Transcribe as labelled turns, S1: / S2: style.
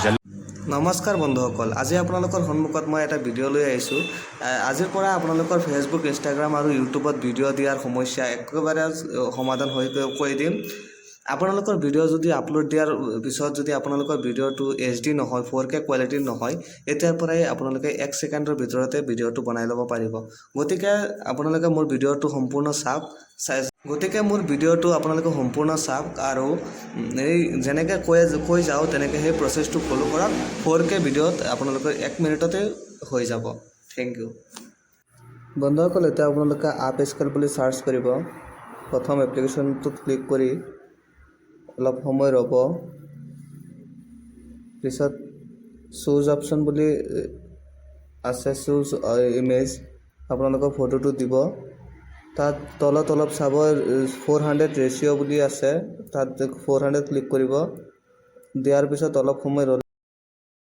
S1: নমস্কাৰ বন্ধুসকল, আজি আপোনালোকৰ সন্মুখত মই এটা ভিডিঅ' লৈ আহিছোঁ। আজিৰ পৰা আপোনালোকৰ ফেচবুক, ইনষ্টাগ্ৰাম আৰু ইউটিউবত ভিডিঅ' দিয়াৰ সমস্যা একেবাৰে সমাধান কৰি দিম। আপোনালোকৰ ভিডিঅ' যদি আপলোড দিয়াৰ পিছত যদি আপোনালোকৰ ভিডিঅ'টো HD নহয়, 4K কোৱালিটিৰ নহয়, এতিয়াৰ পৰাই আপোনালোকে 1 ছেকেণ্ডৰ ভিতৰতে ভিডিঅ'টো বনাই ল'ব পাৰিব। গতিকে আপোনালোকে মোৰ ভিডিঅ'টো সম্পূৰ্ণ চাওক আৰু এই যেনেকৈ কৈ যাওঁ তেনেকৈ সেই প্ৰচেছটো ফ'ল' কৰক। 4K ভিডিঅ'ত আপোনালোকৰ 1 মিনিটতে হৈ যাব। Thank you. বন্ধুসকল, এতিয়া আপোনালোকে আপ স্কেল বুলি চাৰ্চ কৰিব। প্ৰথম এপ্লিকেশ্যনটোত ক্লিক কৰি অলপ সময় ৰ'ব। পিছত চুজ অপশ্যন বুলি আছে, চুজ ইমেজ, আপোনালোকৰ ফটোটো দিব। তাত তলত অলপ চাব 400 ৰেচিঅ' বুলি আছে, তাত 400 ক্লিক কৰিব। দিয়াৰ পিছত অলপ সময়